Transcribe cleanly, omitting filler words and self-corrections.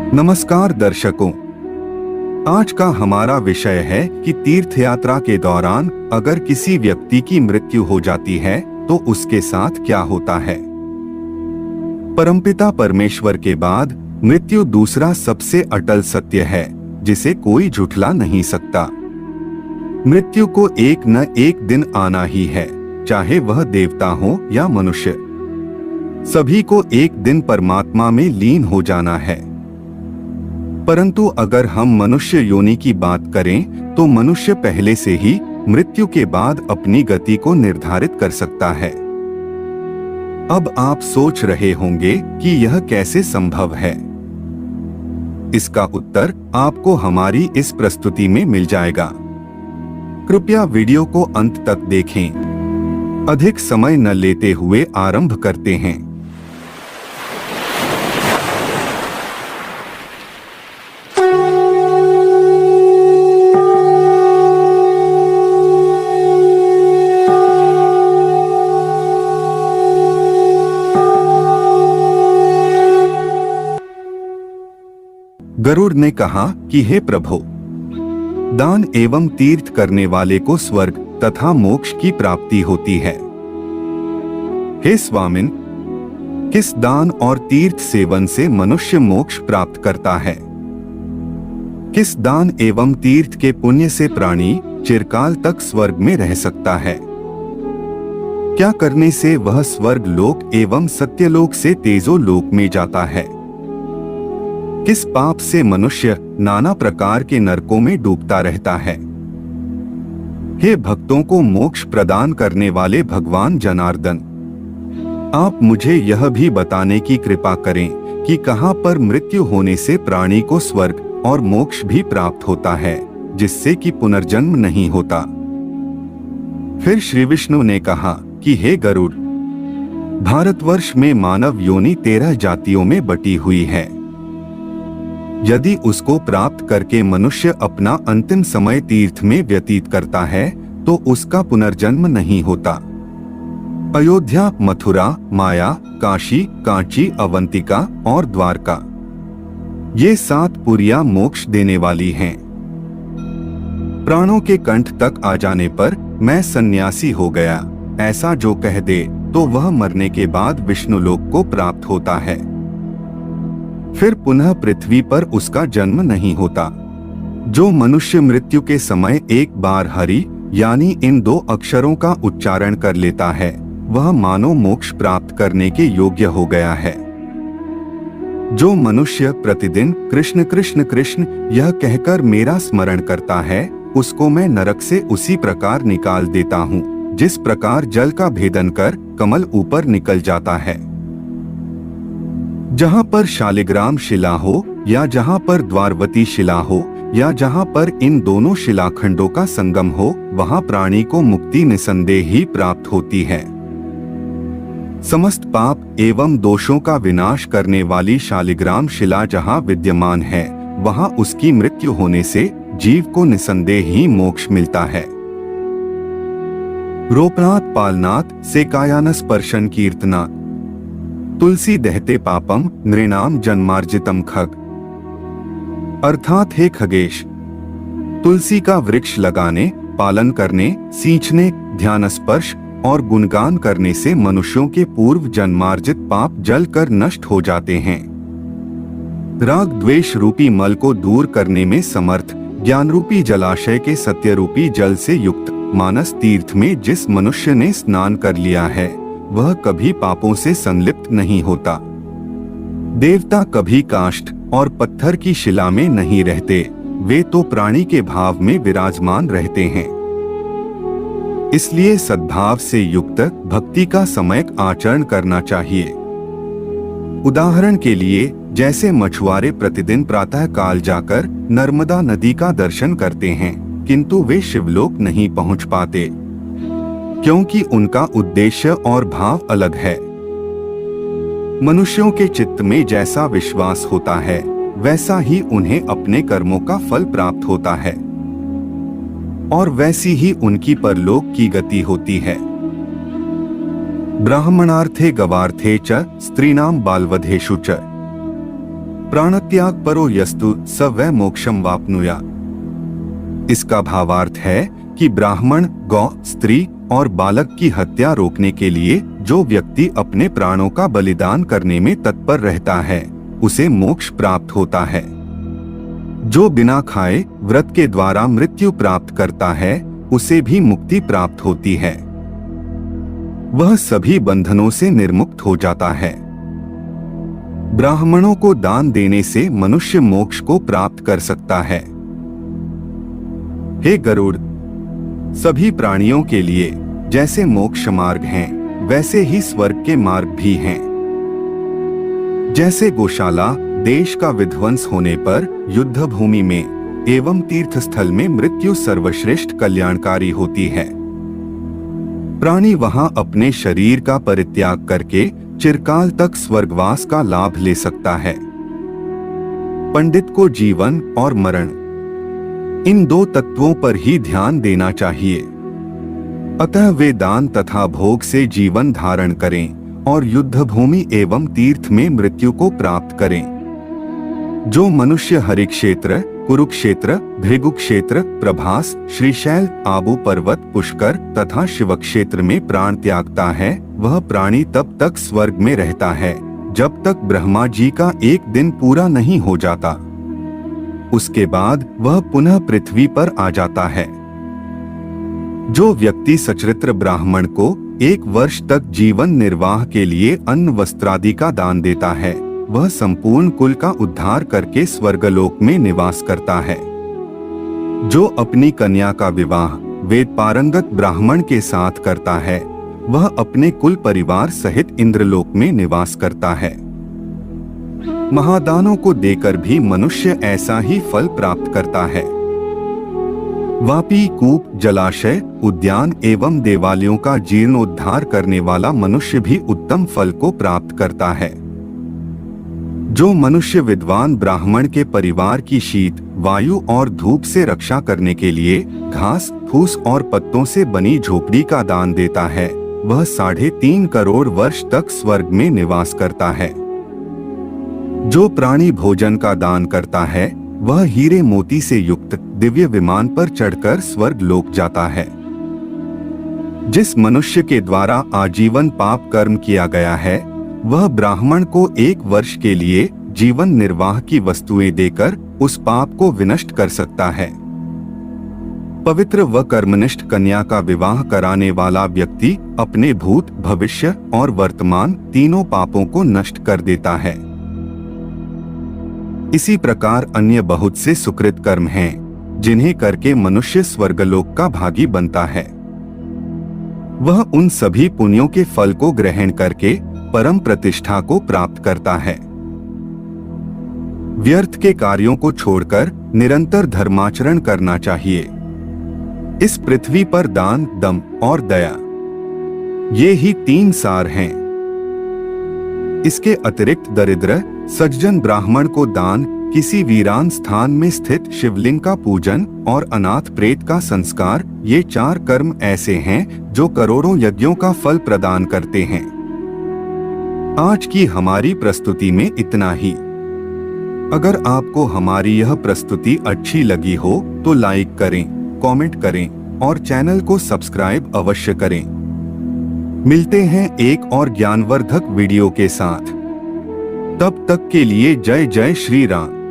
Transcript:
नमस्कार दर्शकों, आज का हमारा विषय है कि तीर्थ यात्रा के दौरान अगर किसी व्यक्ति की मृत्यु हो जाती है तो उसके साथ क्या होता है। परमपिता परमेश्वर के बाद मृत्यु दूसरा सबसे अटल सत्य है जिसे कोई झुठला नहीं सकता। मृत्यु को एक न एक दिन आना ही है, चाहे वह देवता हो या मनुष्य। सभी को एक दिन परमात्मा में लीन हो जाना है। परंतु अगर हम मनुष्य योनि की बात करें तो मनुष्य पहले से ही मृत्यु के बाद अपनी गति को निर्धारित कर सकता है। अब आप सोच रहे होंगे कि यह कैसे संभव है। इसका उत्तर आपको हमारी इस प्रस्तुति में मिल जाएगा। कृपया वीडियो को अंत तक देखें। अधिक समय न लेते हुए आरंभ करते हैं। गरुड़ ने कहा कि हे प्रभु, दान एवं तीर्थ करने वाले को स्वर्ग तथा मोक्ष की प्राप्ति होती है। हे स्वामिन, किस दान और तीर्थ सेवन से मनुष्य मोक्ष प्राप्त करता है? किस दान एवं तीर्थ के पुण्य से प्राणी चिरकाल तक स्वर्ग में रह सकता है? क्या करने से वह स्वर्ग लोक एवं सत्यलोक से तेजो लोक में जाता है? किस पाप से मनुष्य नाना प्रकार के नरकों में डूबता रहता है? हे भक्तों को मोक्ष प्रदान करने वाले भगवान जनार्दन, आप मुझे यह भी बताने की कृपा करें कि कहां पर मृत्यु होने से प्राणी को स्वर्ग और मोक्ष भी प्राप्त होता है जिससे कि पुनर्जन्म नहीं होता। फिर श्री विष्णु ने कहा कि हे गरुड़, भारतवर्ष में मानव योनि 13 जातियों में बटी हुई है। यदि उसको प्राप्त करके मनुष्य अपना अंतिम समय तीर्थ में व्यतीत करता है तो उसका पुनर्जन्म नहीं होता। अयोध्या, मथुरा, माया, काशी, कांची, अवंतिका और द्वारका, ये 7 पुरियां मोक्ष देने वाली हैं। प्राणों के कंठ तक आ जाने पर मैं सन्यासी हो गया, ऐसा जो कह दे तो वह मरने के बाद विष्णुलोक को प्राप्त होता है। फिर पुनः पृथ्वी पर उसका जन्म नहीं होता। जो मनुष्य मृत्यु के समय एक बार हरि यानी इन 2 अक्षरों का उच्चारण कर लेता है वह मानो मोक्ष प्राप्त करने के योग्य हो गया है। जो मनुष्य प्रतिदिन कृष्ण कृष्ण कृष्ण यह कहकर मेरा स्मरण करता है उसको मैं नरक से उसी प्रकार निकाल देता हूँ जिस प्रकार जल का भेदन कर कमल ऊपर निकल जाता है। जहाँ पर शालिग्राम शिला हो या जहाँ पर द्वारवती शिला हो या जहाँ पर इन दोनों शिलाखंडों का संगम हो वहाँ प्राणी को मुक्ति निसंदेह ही प्राप्त होती है। समस्त पाप एवं दोषों का विनाश करने वाली शालिग्राम शिला जहाँ विद्यमान है वहाँ उसकी मृत्यु होने से जीव को निसंदेह ही मोक्ष मिलता है। रोपनाथ पालनाथ सेकायान स्पर्शन कीर्तनाथ तुलसी दहते पापम नृणाम जन्मार्जितम खग। अर्थात हे खगेश, तुलसी का वृक्ष लगाने, पालन करने, सींचने, ध्यान स्पर्श और गुणगान करने से मनुष्यों के पूर्व जन्मार्जित पाप जल कर नष्ट हो जाते हैं। राग द्वेष रूपी मल को दूर करने में समर्थ ज्ञान रूपी जलाशय के सत्य रूपी जल से युक्त मानस तीर्थ में जिस मनुष्य ने स्नान कर लिया है वह कभी पापों से संलिप्त नहीं होता। देवता कभी काष्ठ और पत्थर की शिला में नहीं रहते, वे तो प्राणी के भाव में विराजमान रहते हैं। इसलिए सद्भाव से युक्त भक्ति का सम्यक आचरण करना चाहिए। उदाहरण के लिए जैसे मछुआरे प्रतिदिन प्रातः काल जाकर नर्मदा नदी का दर्शन करते हैं किंतु वे शिवलोक नहीं पहुंच पाते क्योंकि उनका उद्देश्य और भाव अलग है। मनुष्यों के चित्त में जैसा विश्वास होता है वैसा ही उन्हें अपने कर्मों का फल प्राप्त होता है और वैसी ही उनकी परलोक की गति होती है। ब्राह्मणार्थे गवार्थे च स्त्रीणाम बालवधेषु च। प्राणत्याग परो यस्तु स वै मोक्षम वाप्नुया। इसका भावार्थ है कि ब्राह्मण, गौ, स्त्री और बालक की हत्या रोकने के लिए जो व्यक्ति अपने प्राणों का बलिदान करने में तत्पर रहता है उसे मोक्ष प्राप्त होता है। जो बिना खाए व्रत के द्वारा मृत्यु प्राप्त करता है उसे भी मुक्ति प्राप्त होती है। वह सभी बंधनों से निर्मुक्त हो जाता है। ब्राह्मणों को दान देने से मनुष्य मोक्ष को प्राप्त कर सकता है। हे गरुड़, सभी प्राणियों के लिए जैसे मोक्ष मार्ग हैं, वैसे ही स्वर्ग के मार्ग भी हैं। जैसे गौशाला देश का विध्वंस होने पर युद्ध भूमि में एवं तीर्थ स्थल में मृत्यु सर्वश्रेष्ठ कल्याणकारी होती है, प्राणी वहां अपने शरीर का परित्याग करके चिरकाल तक स्वर्गवास का लाभ ले सकता है। पंडित को जीवन और मरण, इन दो तत्वों पर ही ध्यान देना चाहिए। अतः वे दान तथा भोग से जीवन धारण करें और युद्ध भूमि एवं तीर्थ में मृत्यु को प्राप्त करें। जो मनुष्य हरिक्षेत्र, कुरुक्षेत्र, भृगुक्षेत्र, प्रभास, श्रीशैल, आबू पर्वत, पुष्कर तथा शिव क्षेत्र में प्राण त्यागता है, वह प्राणी तब तक स्वर्ग में रहता है जब तक ब्रह्मा जी का एक दिन पूरा नहीं हो जाता। उसके बाद वह पुनः पृथ्वी पर आ जाता है। जो व्यक्ति सचरित्र ब्राह्मण को 1 वर्ष तक जीवन निर्वाह के लिए अन्न वस्त्रादि का दान देता है, वह संपूर्ण कुल का उद्धार करके स्वर्गलोक में निवास करता है। जो अपनी कन्या का विवाह वेद पारंगत ब्राह्मण के साथ करता है, वह अपने कुल परिवार सहित इंद्रलोक में निवास करता है। महादानों को देकर भी मनुष्य ऐसा ही फल प्राप्त करता है। वापी, कूप, जलाशय, उद्यान एवं देवालयों का जीर्णोद्धार करने वाला मनुष्य भी उत्तम फल को प्राप्त करता है। जो मनुष्य विद्वान ब्राह्मण के परिवार की शीत, वायु और धूप से रक्षा करने के लिए घास, फूस और पत्तों से बनी झोपड़ी का दान देता है, वह 3.5 करोड़ वर्ष तक स्वर्ग में निवास करता है। जो प्राणी भोजन का दान करता है, वह हीरे मोती से युक्त दिव्य विमान पर चढ़कर स्वर्ग लोक जाता है। जिस मनुष्य के द्वारा आजीवन पाप कर्म किया गया है, वह ब्राह्मण को 1 वर्ष के लिए जीवन निर्वाह की वस्तुएं देकर उस पाप को विनष्ट कर सकता है। पवित्र व कर्मनिष्ठ कन्या का विवाह कराने वाला व्यक्ति अपने भूत, भविष्य और वर्तमान तीनों पापों को नष्ट कर देता है। इसी प्रकार अन्य बहुत से सुकृत कर्म हैं, जिन्हें करके मनुष्य स्वर्गलोक का भागी बनता है। वह उन सभी पुण्यों के फल को ग्रहण करके परम प्रतिष्ठा को प्राप्त करता है। व्यर्थ के कार्यों को छोड़कर निरंतर धर्माचरण करना चाहिए। इस पृथ्वी पर दान, दम और दया, ये ही 3 सार हैं। इसके अतिरिक्त दरिद्र सज्जन ब्राह्मण को दान, किसी वीरान स्थान में स्थित शिवलिंग का पूजन और अनाथ प्रेत का संस्कार, ये 4 कर्म ऐसे हैं जो करोड़ों यज्ञों का फल प्रदान करते हैं। आज की हमारी प्रस्तुति में इतना ही। अगर आपको हमारी यह प्रस्तुति अच्छी लगी हो तो लाइक करें, कमेंट करें और चैनल को सब्सक्राइब अवश्य करें। मिलते हैं एक और ज्ञानवर्धक वीडियो के साथ। तब तक के लिए जय जय श्री राम।